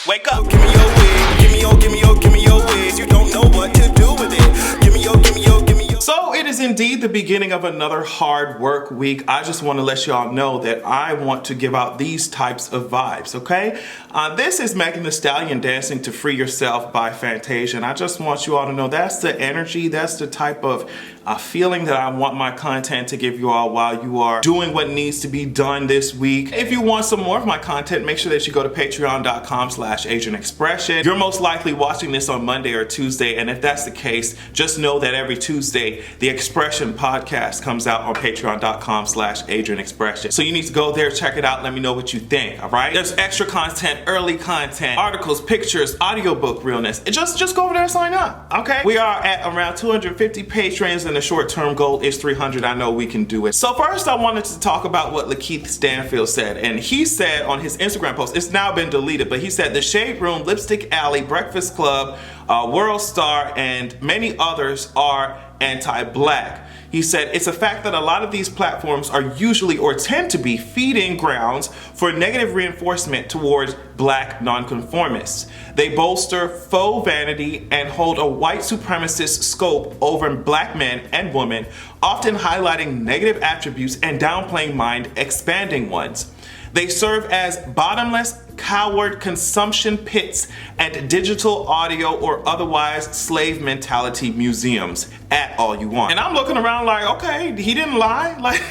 Wake up. Give me your wig. Give me your wigs. You don't know what to do with it. Give me your. So it is indeed the beginning of another hard work week. I just want to let y'all know that I want to give out these types of vibes, okay? This is Megan Thee Stallion dancing to Free Yourself by Fantasia. And I just want you all to know that's the energy, that's the type of feeling that I want my content to give you all while you are doing what needs to be done this week. If you want some more of my content, make sure that you go to patreon.com/AsianExpression. You're most likely watching this on Monday or Tuesday, and if that's the case, just know that every Tuesday, the Expression podcast comes out on patreon.com/AsianExpression. So you need to go there, check it out, let me know what you think, all right? There's extra content, early content, articles, pictures, audiobook realness. Just go over there and sign up, okay? We are at around 250 patrons, and the short-term goal is 300. I know we can do it. So first, I wanted to talk about what LaKeith Stanfield said, and he said on his Instagram post, it's now been deleted, but he said the Shade Room, Lipstick Alley, Breakfast Club, World Star, and many others are anti-black. He said, it's a fact that a lot of these platforms are usually or tend to be feeding grounds for negative reinforcement towards black nonconformists. They bolster faux vanity and hold a white supremacist scope over black men and women, often highlighting negative attributes and downplaying mind-expanding ones. They serve as bottomless, coward consumption pits and digital audio or otherwise slave mentality museums. At all you want. And I'm looking around like, okay, he didn't lie. Like,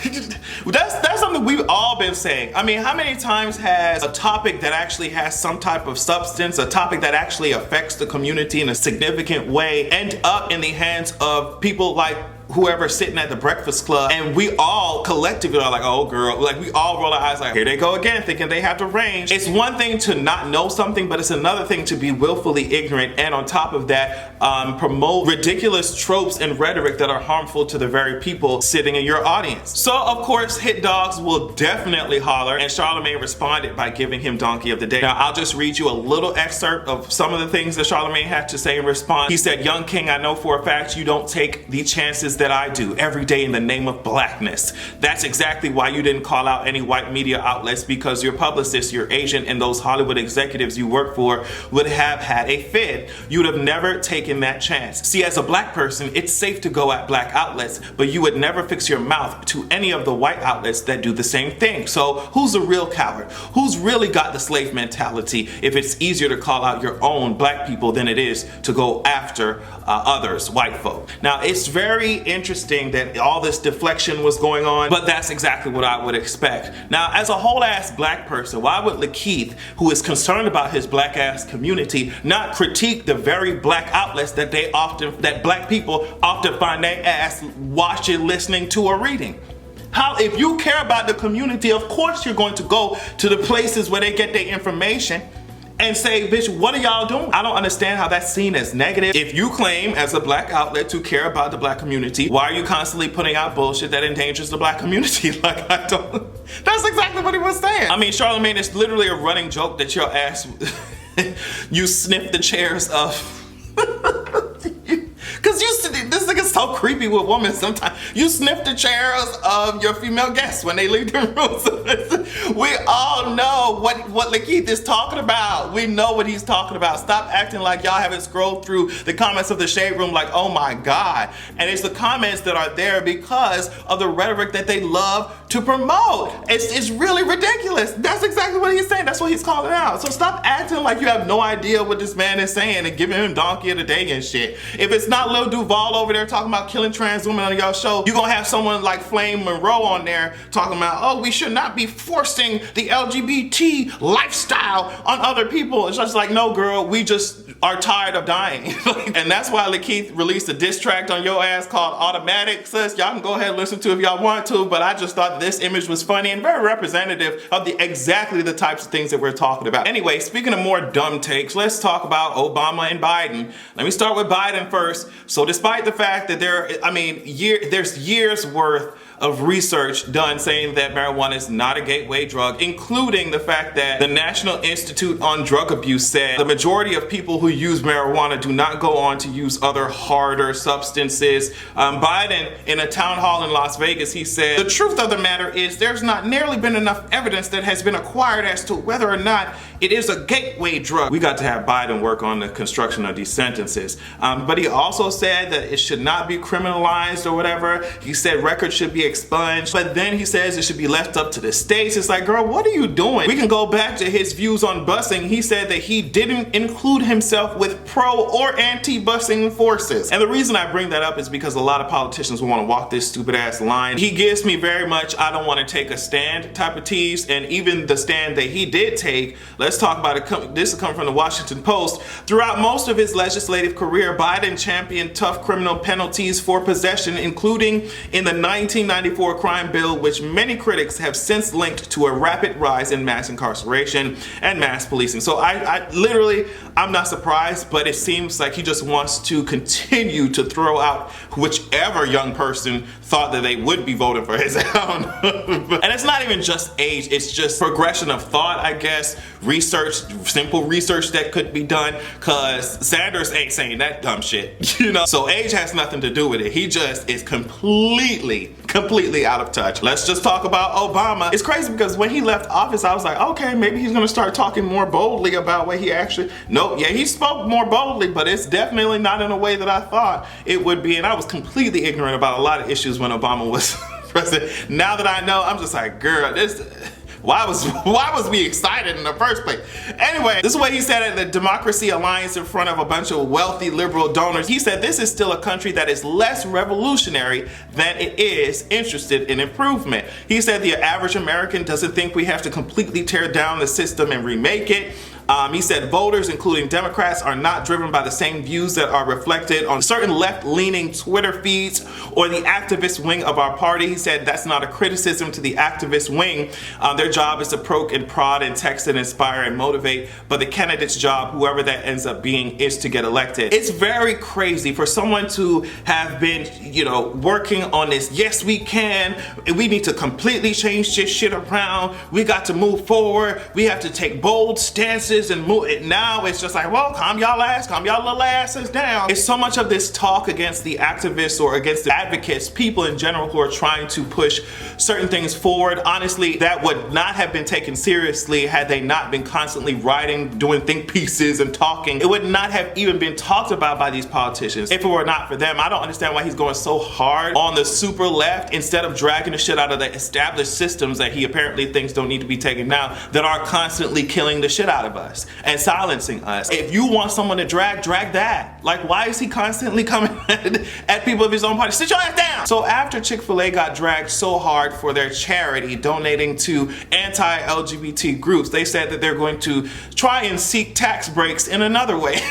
that's something we've all been saying. I mean, how many times has a topic that actually has some type of substance, a topic that actually affects the community in a significant way, end up in the hands of people like whoever's sitting at the Breakfast Club, and we all collectively are like, oh girl, like we all roll our eyes like, here they go again, thinking they have the range. It's one thing to not know something, but it's another thing to be willfully ignorant, and on top of that, promote ridiculous tropes and rhetoric that are harmful to the very people sitting in your audience. So of course, hit dogs will definitely holler, and Charlemagne responded by giving him Donkey of the Day. Now I'll just read you a little excerpt of some of the things that Charlemagne had to say in response. He said, "Young King, I know for a fact you don't take the chances that I do every day in the name of blackness. That's exactly why you didn't call out any white media outlets, because your publicist, your agent, and those Hollywood executives you work for would have had a fit. You would have never taken that chance. See, as a black person, it's safe to go at black outlets, but you would never fix your mouth to any of the white outlets that do the same thing. So who's a real coward? Who's really got the slave mentality if it's easier to call out your own black people than it is to go after others, white folk?" Now, it's very interesting that all this deflection was going on, but that's exactly what I would expect. Now, as a whole ass black person, why would LaKeith, who is concerned about his black ass community, not critique the very black outlets that black people often find their ass watching, listening to, or reading? How, if you care about the community, of course you're going to go to the places where they get their information and say, bitch, what are y'all doing? I don't understand how that's seen as negative. If you claim as a black outlet to care about the black community, why are you constantly putting out bullshit that endangers the black community? Like, I don't, that's exactly what he was saying. I mean, Charlemagne, it's literally a running joke that your ass, you sniff the chairs of, cause this nigga's so creepy with women sometimes. You sniff the chairs of your female guests when they leave their rooms. We all know what LaKeith is talking about. We know what he's talking about. Stop acting like y'all haven't scrolled through the comments of the Shade Room like, oh my God. And it's the comments that are there because of the rhetoric that they love to promote. It's really ridiculous. That's exactly what he's saying. That's what he's calling out. So stop acting like you have no idea what this man is saying and giving him Donkey of the Day and shit. If it's not Lil Duval over there talking about killing trans women on y'all show, you're gonna have someone like Flame Monroe on there talking about, oh, we should not be forcing the LGBT lifestyle on other people. It's just like, no girl, we just are tired of dying. And that's why LaKeith released a diss track on your ass called Automatic. Sis, y'all can go ahead and listen to it if y'all want to, but I just thought this image was funny and very representative of exactly the types of things that we're talking about. Anyway, speaking of more dumb takes, let's talk about Obama and Biden. Let me start with Biden first. So despite the fact that there's years worth of research done saying that marijuana is not a gateway drug, including the fact that the National Institute on Drug Abuse said the majority of people who use marijuana do not go on to use other harder substances. Biden, in a town hall in Las Vegas, he said, the truth of the matter is there's not nearly been enough evidence that has been acquired as to whether or not It is a gateway drug. We got to have Biden work on the construction of these sentences. But he also said that it should not be criminalized or whatever. He said records should be expunged, but then he says it should be left up to the states. It's like, girl, what are you doing? We can go back to his views on busing. He said that he didn't include himself with pro or anti-busing forces. And the reason I bring that up is because a lot of politicians will want to walk this stupid ass line. He gives me very much, I don't want to take a stand type of tease, and even the stand that he did take, let's talk about it. This is coming from the Washington Post. Throughout most of his legislative career, Biden championed tough criminal penalties for possession, including in the 1994 crime bill, which many critics have since linked to a rapid rise in mass incarceration and mass policing. So I'm not surprised, but it seems like he just wants to continue to throw out whichever young person thought that they would be voting for his own. And it's not even just age, it's just progression of thought, I guess, research, simple research that could be done, because Sanders ain't saying that dumb shit, you know? So age has nothing to do with it. He just is completely out of touch. Let's just talk about Obama. It's crazy because when he left office, I was like, okay, maybe he's gonna start talking more boldly about what he actually, nope, yeah, he spoke more boldly, but it's definitely not in a way that I thought it would be. And I was completely ignorant about a lot of issues when Obama was president. Now that I know, I'm just like, girl, why was we excited in the first place? Anyway, this is what he said at the Democracy Alliance in front of a bunch of wealthy liberal donors. He said this is still a country that is less revolutionary than it is interested in improvement. He said the average American doesn't think we have to completely tear down the system and remake it. He said voters, including Democrats, are not driven by the same views that are reflected on certain left-leaning Twitter feeds or the activist wing of our party. He said that's not a criticism to the activist wing. Their job is to poke and prod and text and inspire and motivate, but the candidate's job, whoever that ends up being, is to get elected. It's very crazy for someone to have been, working on this. Yes, we can. We need to completely change this shit around. We got to move forward. We have to take bold stances and move it. Now it's just like, well, calm y'all little asses down. It's so much of this talk against the activists or against the advocates, people in general who are trying to push certain things forward. Honestly, that would not have been taken seriously had they not been constantly writing, doing think pieces and talking. It would not have even been talked about by these politicians if it were not for them. I don't understand why he's going so hard on the super left instead of dragging the shit out of the established systems that he apparently thinks don't need to be taken down, that are constantly killing the shit out of us and silencing us. If you want someone to drag that. Like, why is he constantly coming at people of his own party? Sit your ass down! So after Chick-Fil-A got dragged so hard for their charity donating to anti-LGBT groups, they said that they're going to try and seek tax breaks in another way.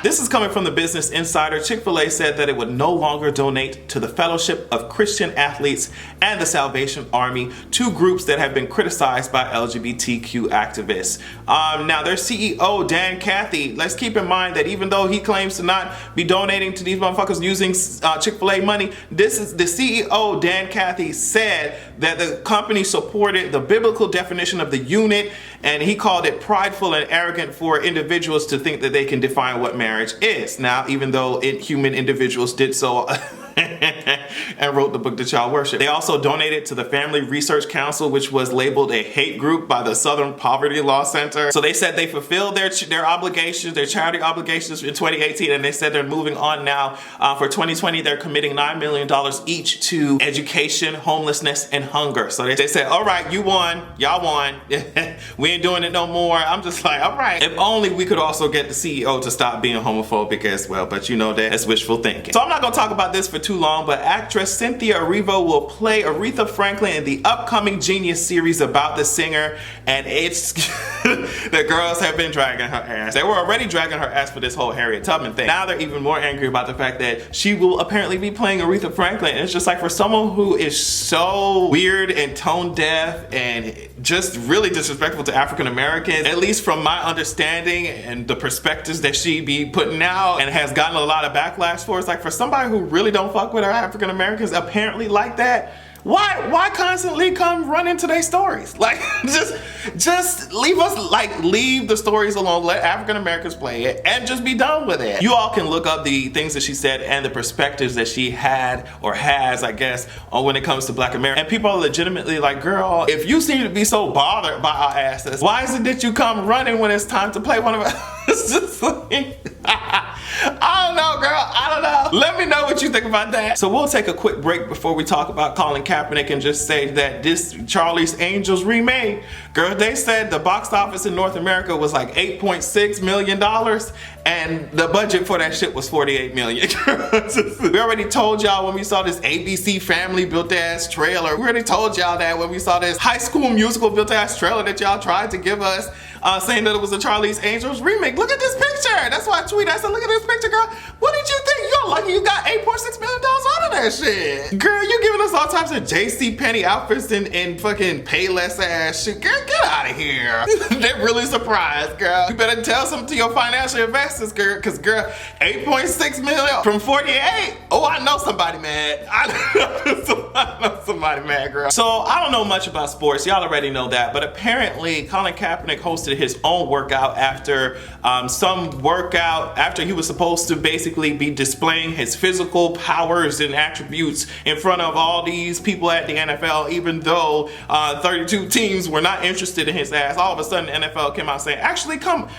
This is coming from the Business Insider. Chick-fil-A said that it would no longer donate to the Fellowship of Christian Athletes and the Salvation Army, two groups that have been criticized by LGBTQ activists. Now, their CEO, Dan Cathy, let's keep in mind that even though he claims to not be donating to these motherfuckers using Chick-fil-A money, this is the CEO, Dan Cathy, said that the company supported the biblical definition of the unit, and he called it prideful and arrogant for individuals to think that they can define what marriage is. Now, even though human individuals did so and wrote the book that y'all worship. They also donated to the Family Research Council, which was labeled a hate group by the Southern Poverty Law Center. So they said they fulfilled their obligations, their charity obligations in 2018, and they said they're moving on now. For 2020, they're committing $9 million each to education, homelessness, and hunger. So they said, all right, you won, y'all won. We ain't doing it no more. I'm just like, all right. If only we could also get the CEO to stop being homophobic as well, but that's wishful thinking. So I'm not gonna talk about this for too long, but actress Cynthia Erivo will play Aretha Franklin in the upcoming Genius series about the singer, and it's the girls have been dragging her ass. They were already dragging her ass for this whole Harriet Tubman thing. Now they're even more angry about the fact that she will apparently be playing Aretha Franklin. And it's just like, for someone who is so weird and tone deaf and just really disrespectful to African Americans, at least from my understanding and the perspectives that she be putting out and has gotten a lot of backlash for, it's like, for somebody who really don't fuck with our African Americans apparently like that, Why constantly come run into their stories? Like, just leave us, like, leave the stories alone. Let African Americans play it and just be done with it. You all can look up the things that she said and the perspectives that she had or has, I guess, on when it comes to Black America. And people are legitimately like, girl, if you seem to be so bothered by our asses, why is it that you come running when it's time to play one of us? It's just like, I don't know, girl. I don't know. Let me know what you think about that. So we'll take a quick break before we talk about Colin Kaepernick and just say that this Charlie's Angels remake, girl, they said the box office in North America was like $8.6 million and the budget for that shit was $48 million. We already told y'all when we saw this ABC Family built ass trailer. We already told y'all that when we saw this High School Musical built ass trailer that y'all tried to give us, saying that it was a Charlie's Angels remake. Look at this picture. That's why I tweeted. I said, look at this picture, girl. What did you think? You're lucky you got $8.6 million out of that shit. Girl, you giving us all types of JCPenney outfits and fucking Payless ass shit. Girl, get out of here. They're really surprised, girl. You better tell something to your financial investors, girl, because, girl, $8.6 million from 48. Oh, I know somebody mad. I know somebody mad, girl. So I don't know much about sports. Y'all already know that. But apparently, Colin Kaepernick hosted his own workout after after he was supposed to basically be displaying his physical powers and attributes in front of all these people at the NFL, even though 32 teams were not interested in his ass. All of a sudden, the NFL came out saying, actually, come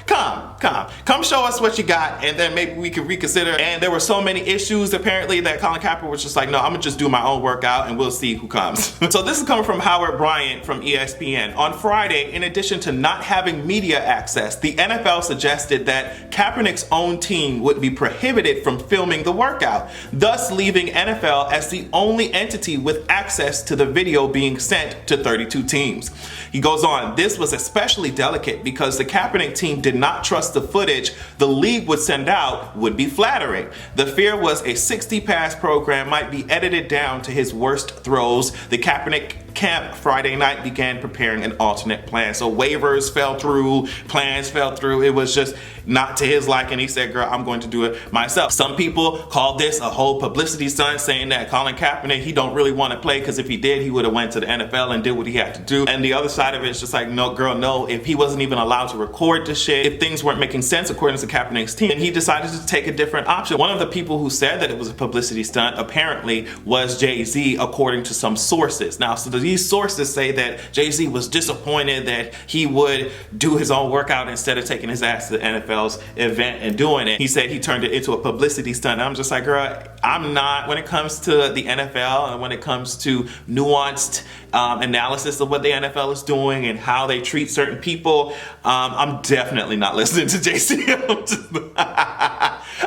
show us what you got, and then maybe we can reconsider. And there were so many issues, apparently, that Colin Kaepernick was just like, no, I'm gonna just do my own workout and we'll see who comes. So this is coming from Howard Bryant from ESPN. On Friday, in addition to not having media access, the NFL suggested that Kaepernick's own team would be prohibited from filming the workout, thus leaving NFL as the only entity with access to the video being sent to 32 teams. He goes on, this was especially delicate because the Kaepernick team did not trust the footage the league would send out would be flattering. The fear was a 60-pass program might be edited down to his worst throws. The Kaepernick camp Friday night began preparing an alternate plan. So waivers fell through, plans fell through. It was just not to his liking. He said, girl, I'm going to do it myself. Some people called this a whole publicity stunt, saying that Colin Kaepernick, he don't really want to play because if he did, he would have went to the NFL and did what he had to do. And the other side of it is just like, no, girl, no. If he wasn't even allowed to record the shit, if things weren't making sense according to Kaepernick's team, then he decided to take a different option. One of the people who said that it was a publicity stunt apparently was Jay-Z, according to some sources. Now, so these sources say that Jay-Z was disappointed that he would do his own workout instead of taking his ass to the NFL's event and doing it. He said he turned it into a publicity stunt. And I'm just like, girl, I'm not, when it comes to the NFL and when it comes to nuanced analysis of what the NFL is doing and how they treat certain people, I'm definitely not listening to Jay-Z.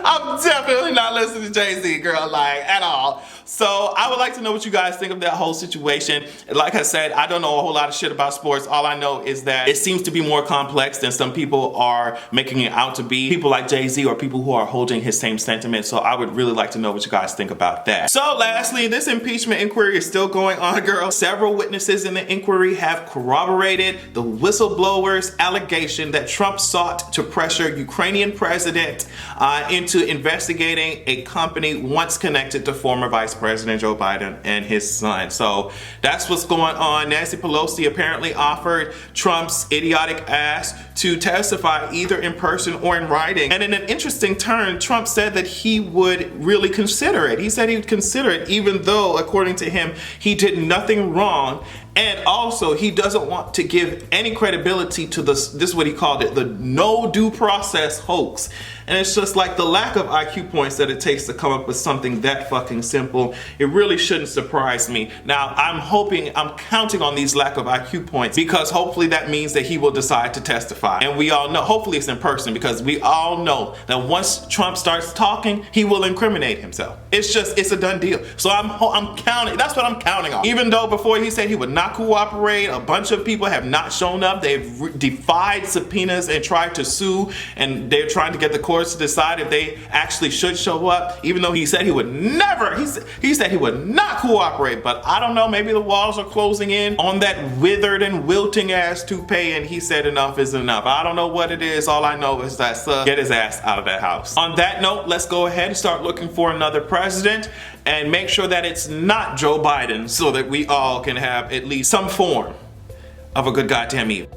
I'm definitely not listening to Jay-Z, girl, like, at all. So I would like to know what you guys think of that whole situation. Like I said, I don't know a whole lot of shit about sports. All I know is that it seems to be more complex than some people are making it out to be. People like Jay-Z or people who are holding his same sentiment. So I would really like to know what you guys think about that. So lastly, this impeachment inquiry is still going on, girl. Several witnesses in the inquiry have corroborated the whistleblower's allegation that Trump sought to pressure Ukrainian president into investigating a company once connected to former Vice President Joe Biden and his son. So that's what's going on. Nancy Pelosi apparently offered Trump's idiotic ass to testify either in person or in writing. And in an interesting turn, Trump said that he would really consider it. He said he would consider it even though, according to him, he did nothing wrong. And also, he doesn't want to give any credibility to this is what he called it, the no due process hoax. And it's just like the lack of IQ points that it takes to come up with something that fucking simple. It really shouldn't surprise me. Now, I'm counting on these lack of IQ points because hopefully that means that he will decide to testify. And we all know, hopefully it's in person, because we all know that once Trump starts talking, he will incriminate himself. It's a done deal. So I'm counting, that's what I'm counting on. Even though before he said he would not cooperate, a bunch of people have not shown up. They've defied subpoenas and tried to sue, and they're trying to get the courts to decide if they actually should show up, even though he said he would never, he said he would not cooperate. But I don't know, maybe the walls are closing in on that withered and wilting ass toupee, and he said enough is enough. I don't know what it is. All I know is that get his ass out of that house. On that note, let's go ahead and start looking for another president. and make sure that it's not Joe Biden so that we all can have at least some form of a good goddamn evil.